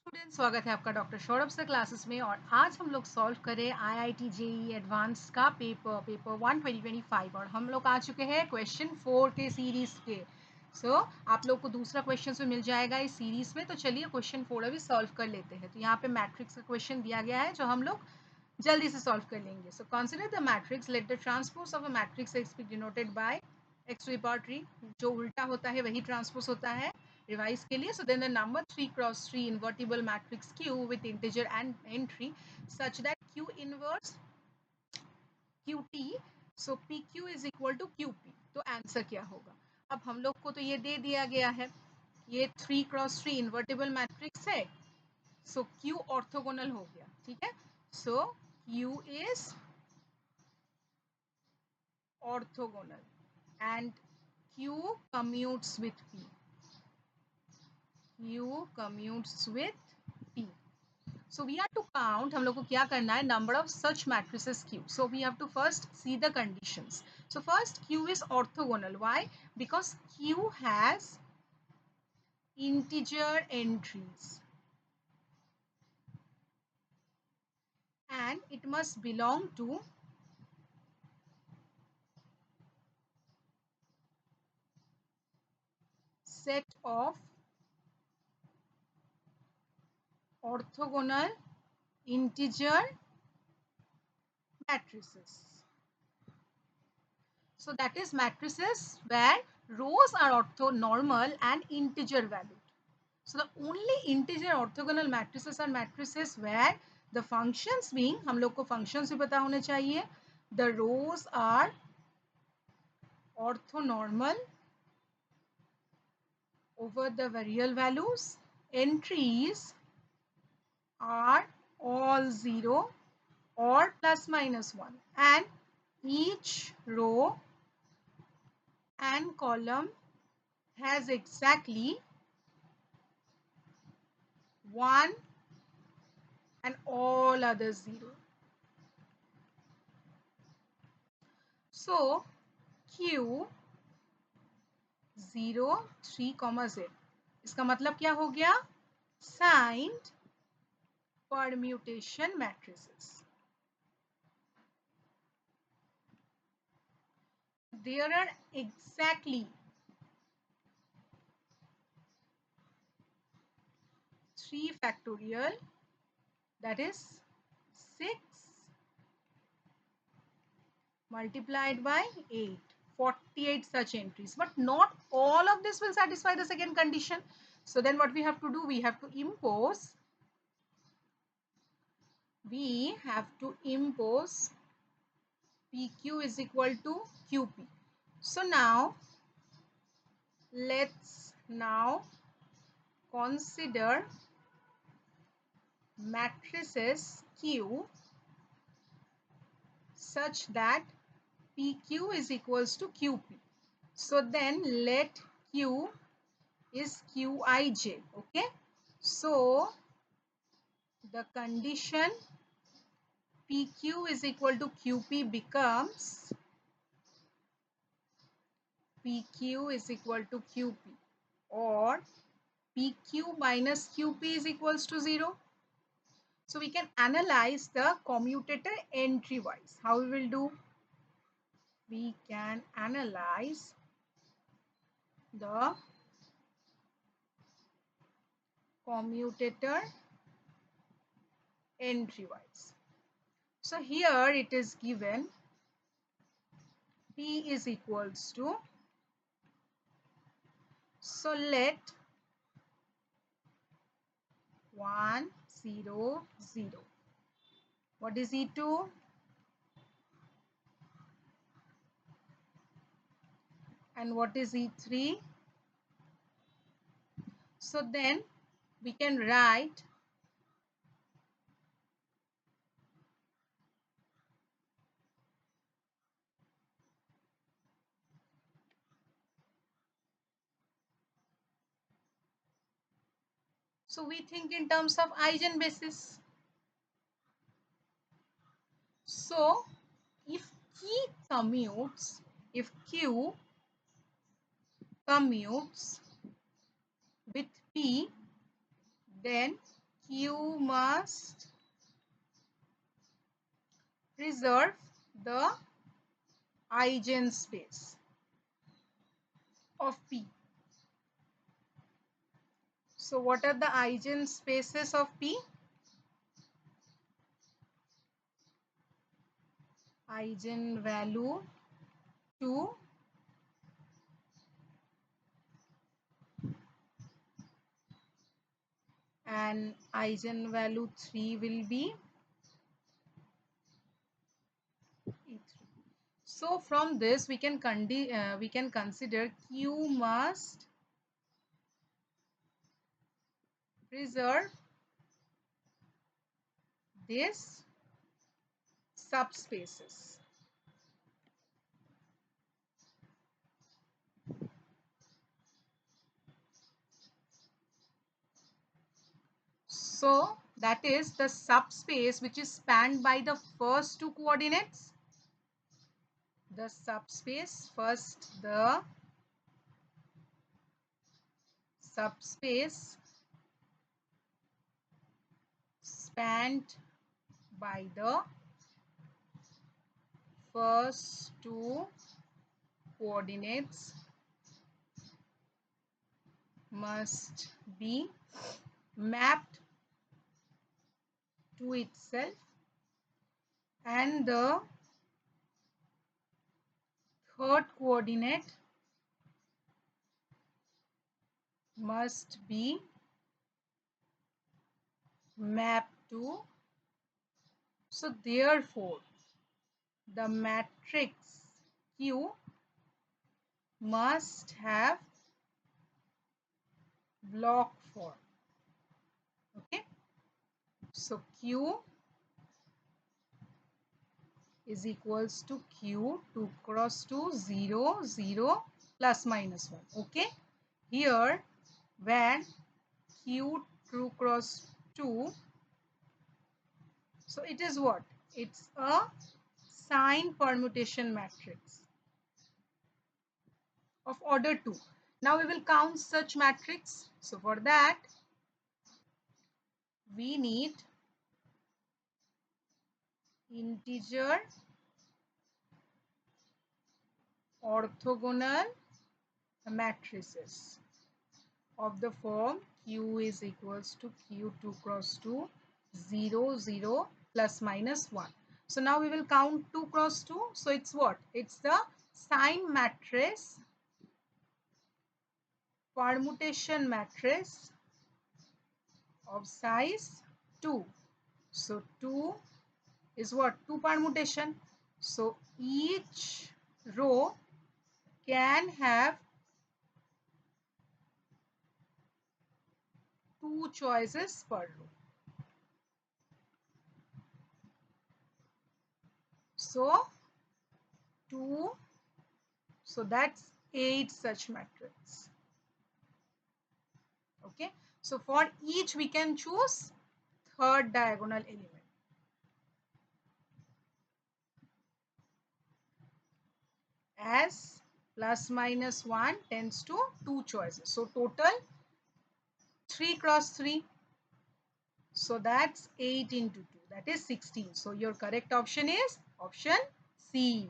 Student, स्वागत है आपका डॉक्टर सौरभ सर क्लासेस में। और आज हम लोग सॉल्व करें आईआईटी जेईई एडवांस का पेपर 1 2025 और हम लोग आ चुके हैं क्वेश्चन 4 के सीरीज के। आप लोग को दूसरा क्वेश्चन भी मिल जाएगा इस सीरीज में। तो चलिए क्वेश्चन 4 अभी सॉल्व कर लेते हैं। तो यहाँ पे मैट्रिक्स का क्वेश्चन दिया गया है जो हम लोग जल्दी से सॉल्व कर लेंगे। So consider the matrix, let the transpose of a matrix X be denoted by X to the power 3। जो उल्टा होता है वही ट्रांसपोज होता है रिवाइज के लिए। So then the number 3 cross 3 invertible matrix Q with integer and entry such that Q inverse QT, so PQ is equal to QP। तो आंसर क्या होगा? अब हम लोग को तो ये दे दिया गया है, ये 3 क्रॉस 3 इन्वर्टिबल मैट्रिक्स है। सो Q ऑर्थोगोनल हो गया, ठीक है। सो Q is orthogonal and Q commutes with P। Q commutes with P। So we have to count, हम लोग को क्या करना है, number of such matrices Q. So we have to first see the conditions. So first Q is orthogonal. Why? Because Q has integer entries and it must belong to set of orthogonal integer matrices. So that is matrices where rows are orthonormal and integer valued. So the only integer orthogonal matrices are matrices where the functions being, हम लोग को functions भी पता होने चाहिए, the rows are orthonormal over the real values, entries are all 0 or plus minus 1, and each row and column has exactly 1 and all others 0. So Q 0 3 Z, इसका मतलब क्या हो गया? Signed permutation matrices. There are exactly 3 factorial, that is 6 multiplied by 8, 48 such entries. But not all of this will satisfy the second condition. So then what we have to do, we have to impose PQ is equal to QP. So now let's now consider matrices Q such that PQ is equals to QP. So then let Q is Qij. Okay. So the condition PQ is equal to QP becomes PQ is equal to QP, or PQ minus QP is equals to 0. So we can analyze the commutator entry wise. How we will do? We can analyze the commutator entry wise. So here it is given P is equals to, so let 1 0 0. What is E2? And what is E3? So then we can write so we think in terms of eigenbasis. So if Q commutes with P, then Q must preserve the eigenspace of P. So what are the eigenspaces of P? Eigenvalue 2 and eigenvalue 3 will be E3. So from this we can consider Q must preserve these subspaces. So that is the subspace which is spanned by the first two coordinates. The subspace, first the subspace spanned by the first two coordinates must be mapped to itself, and the third coordinate must be mapped to. So therefore the matrix Q must have block form. Okay, so Q is equals to Q 2 cross 2 0 0 plus minus 1. Okay, here when Q 2 cross 2, so it is what? It's a sign permutation matrix of order 2. Now we will count such matrix. So for that we need integer orthogonal matrices of the form Q is equals to Q2 cross 2 0 0 plus minus 1. So now we will count 2 cross 2. So it's what? It's the sign matrix permutation matrix of size 2. So 2 is what? 2 permutation. So each row can have 2 choices per row. So 2, so that's 8 such matrices. Okay, so for each we can choose third diagonal element. As plus minus 1 tends to 2 choices. So total 3 cross 3. So that's 8 into 2. That is 16. So your correct option is option C.